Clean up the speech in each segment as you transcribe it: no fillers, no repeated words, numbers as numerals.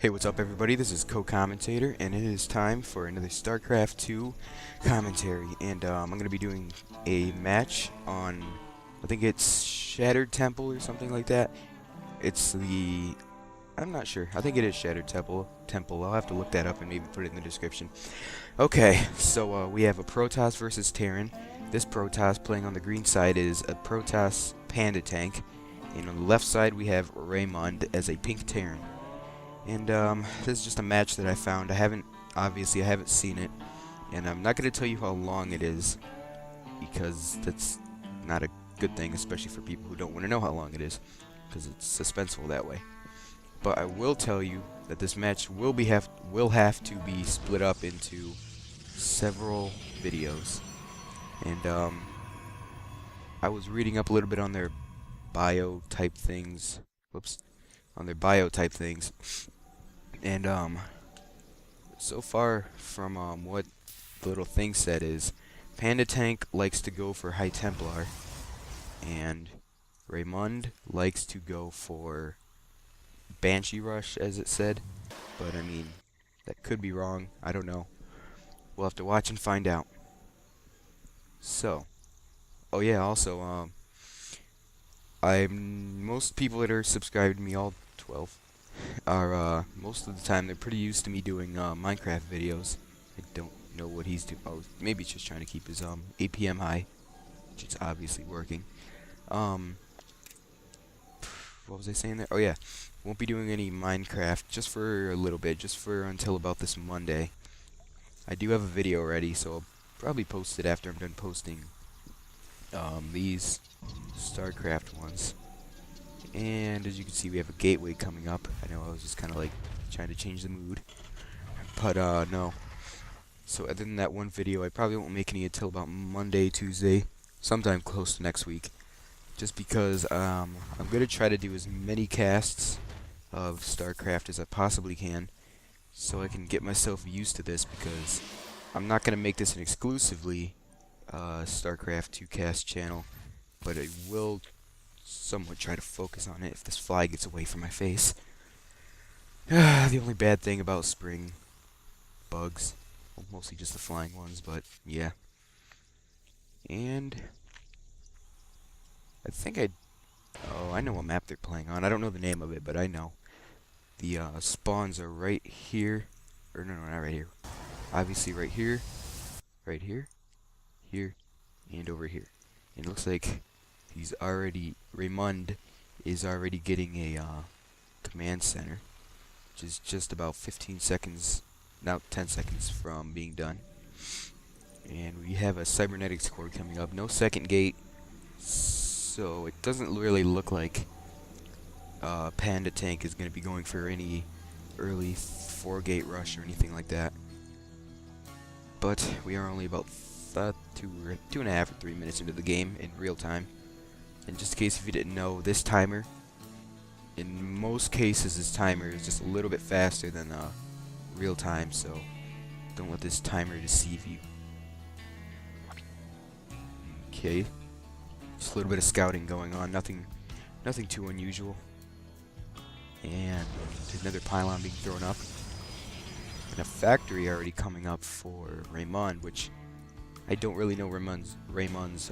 Hey, what's up everybody? This is Co-Commentator, and it is time for another StarCraft 2 commentary. And I'm going to be doing a match on, I think it's Shattered Temple or something like that. It's the, I'm not sure. I think it is Shattered Temple. I'll have to look that up and maybe put it in the description. Okay, so we have a Protoss versus Terran. This Protoss playing on the green side is a Protoss PandaTank, and on the left side we have RayMund as a pink Terran. And this is just a match that I found. Obviously I haven't seen it, and I'm not going to tell you how long it is, because that's not a good thing, especially for people who don't want to know how long it is, because it's suspenseful that way. But I will tell you that this match will have to be split up into several videos. And I was reading up a little bit on their bio type things. On their bio type things. And so far from what the little thing said is PandaTank likes to go for High Templar, and RayMund likes to go for Banshee Rush, as it said. But I mean, that could be wrong. I don't know. We'll have to watch and find out. So, oh yeah, also most people that are subscribed to me, all 12, are most of the time they're pretty used to me doing Minecraft videos. I don't know what he's doing. Oh, maybe he's just trying to keep his APM high, which is obviously working. What was I saying there? Oh yeah, won't be doing any Minecraft just for a little bit, just for until about this Monday. I do have a video ready, so I'll probably post it after I'm done posting these StarCraft ones. And as you can see, we have a gateway coming up. I know I was just kind of like trying to change the mood, but no. So other than that one video, I probably won't make any until about Monday, Tuesday, sometime close to next week. Just because I'm gonna try to do as many casts of StarCraft as I possibly can, so I can get myself used to this. Because I'm not gonna make this an exclusively StarCraft 2 cast channel, but I will somewhat try to focus on it if this fly gets away from my face. The only bad thing about spring bugs, well, mostly just the flying ones, but yeah. And I know what map they're playing on. I don't know the name of it, but I know. The spawns are right here, or no, not right here. Obviously right here, here, and over here. And it looks like RayMund is already getting a command center, which is just about 15 seconds, now 10 seconds from being done. And we have a cybernetics core coming up, no second gate, so it doesn't really look like PandaTank is going to be going for any early 4-gate rush or anything like that. But we are only about 2.5 or 3 minutes into the game in real time. And just in case if you didn't know, this timer, in most cases this timer is just a little bit faster than real time, so don't let this timer deceive you. Okay, just a little bit of scouting going on, nothing too unusual. And there's another pylon being thrown up, and a factory already coming up for RayMund, which I don't really know RayMund's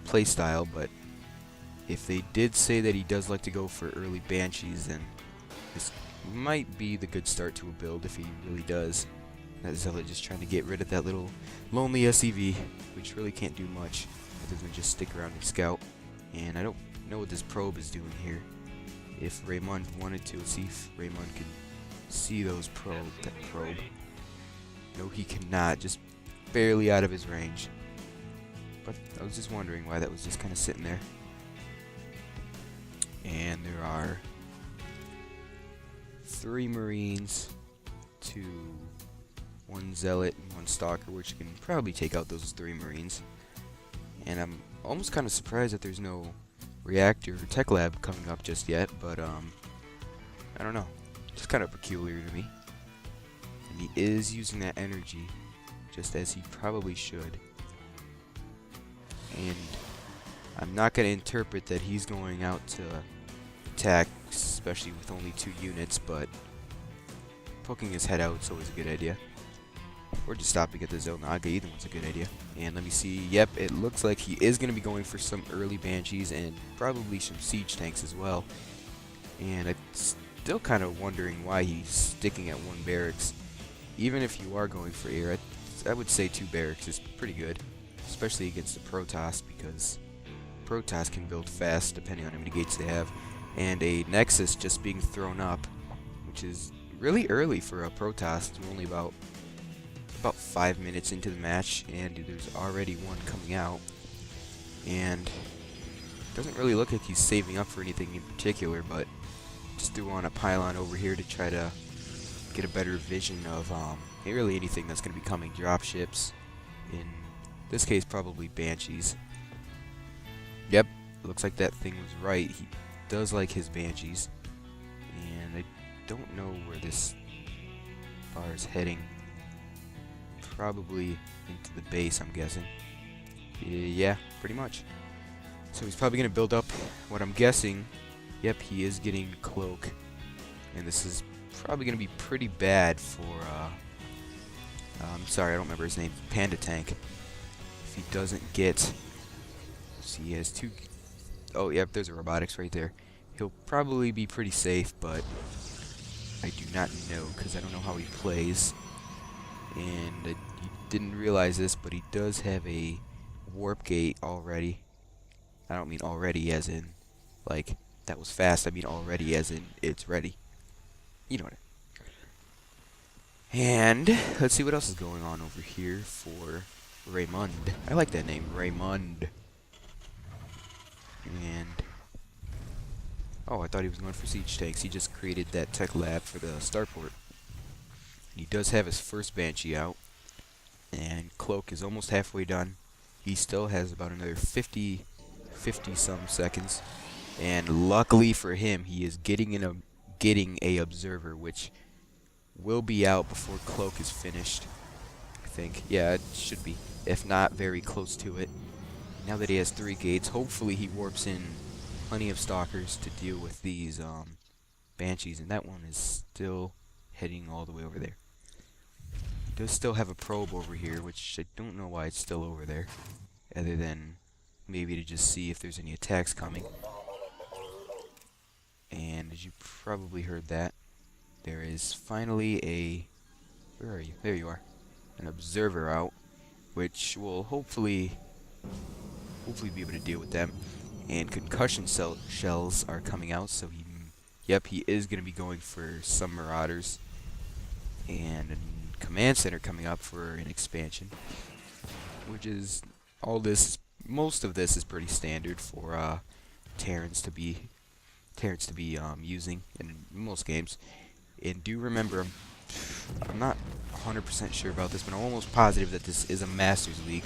playstyle, but if they did say that he does like to go for early Banshees, then this might be the good start to a build if he really does. That Zealot just trying to get rid of that little lonely SEV, which really can't do much other than just stick around and scout. And I don't know what this probe is doing here. If RayMund wanted to, see if RayMund can see that probe. No, he cannot, just barely out of his range. But I was just wondering why that was just kind of sitting there. And there are 3 Marines, 1 Zealot, and 1 Stalker, which can probably take out those 3 Marines. And I'm almost kind of surprised that there's no reactor or tech lab coming up just yet, but I don't know. Just kind of peculiar to me. And he is using that energy, just as he probably should. And I'm not going to interpret that he's going out to attack, especially with only 2 units, but poking his head out is always a good idea. Or just stopping at the zone naga, either one's a good idea. And let me see, yep, it looks like he is going to be going for some early banshees and probably some siege tanks as well. And I'm still kind of wondering why he's sticking at 1 barracks. Even if you are going for air, I would say 2 barracks is pretty good, especially against the Protoss, because Protoss can build fast depending on how many gates they have. And a Nexus just being thrown up, which is really early for a Protoss. We're only about 5 minutes into the match, and there's already one coming out. And doesn't really look like he's saving up for anything in particular, but just threw on a pylon over here to try to get a better vision of really anything that's going to be coming. Dropships, in this case probably banshees. Yep, looks like that thing was right. He does like his banshees, and I don't know where this bar is heading. Probably into the base, I'm guessing. Yeah, pretty much. So he's probably going to build up what I'm guessing. Yep, he is getting Cloak, and this is probably going to be pretty bad for sorry, I don't remember his name, PandaTank. If he doesn't get, see, he has 2, oh yep, there's a robotics right there. He'll probably be pretty safe, but I do not know because I don't know how he plays. And he didn't realize this, but he does have a warp gate already. I don't mean already as in like that was fast. I mean already as in it's ready. You know what I mean. And let's see what else is going on over here for RayMund. I like that name, RayMund. And oh, I thought he was going for siege tanks. He just created that tech lab for the starport. He does have his first Banshee out, and Cloak is almost halfway done. He still has about another 50 some seconds, and luckily for him, he is getting a observer, which will be out before Cloak is finished. I think, yeah, it should be, if not very close to it. Now that he has 3 gates, hopefully he warps in plenty of stalkers to deal with these banshees, and that one is still heading all the way over there. He does still have a probe over here, which I don't know why it's still over there, other than maybe to just see if there's any attacks coming. And as you probably heard that, there is finally a, where are you? There you are. An observer out, which will hopefully be able to deal with them. And concussion shells are coming out, so yep, he is going to be going for some marauders. And a command center coming up for an expansion, which is most of this is pretty standard for Terrans to be using in most games. And do remember, I'm not 100% sure about this, but I'm almost positive that this is a Masters League,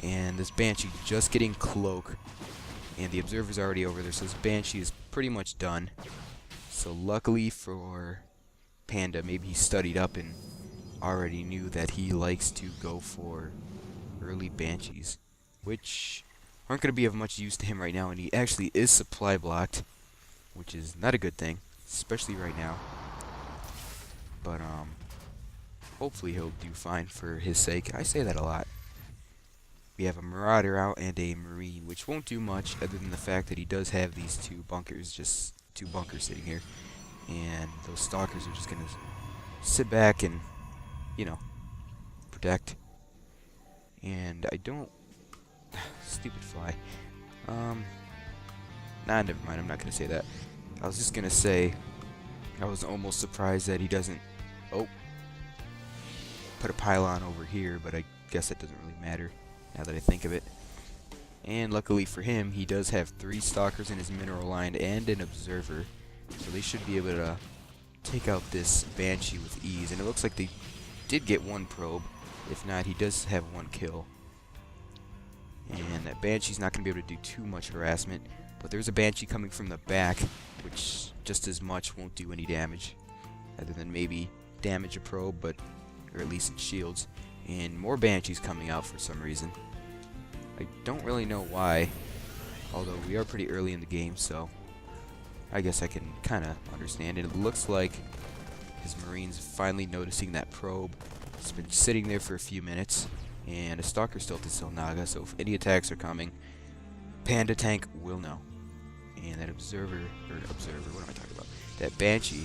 and this Banshee just getting Cloak, and the Observer's already over there, so this Banshee is pretty much done. So luckily for Panda, maybe he studied up and already knew that he likes to go for early Banshees, which aren't going to be of much use to him right now, and he actually is supply blocked, which is not a good thing, especially right now. But hopefully he'll do fine for his sake. I say that a lot. We have a Marauder out and a Marine, which won't do much other than the fact that he does have these 2 bunkers, just 2 bunkers sitting here. And those stalkers are just going to sit back and, you know, protect. And I don't... Stupid fly. Nah, never mind, I'm not going to say that. I was just going to say, I was almost surprised that he doesn't... Oh. Put a pylon over here, but I guess that doesn't really matter now that I think of it. And luckily for him, he does have 3 stalkers in his mineral line and an observer, so they should be able to take out this Banshee with ease. And it looks like they did get 1 probe. If not, he does have 1 kill. And that Banshee's not going to be able to do too much harassment, but there's a Banshee coming from the back, which just as much won't do any damage, other than maybe damage a probe, or at least it shields. And more Banshees coming out for some reason. I don't really know why, although we are pretty early in the game, so I guess I can kind of understand it. It looks like his Marines finally noticing that probe. It's been sitting there for a few minutes, and a Stalker still to Silnaga, so if any attacks are coming, PandaTank will know. And that observer, what am I talking about? That Banshee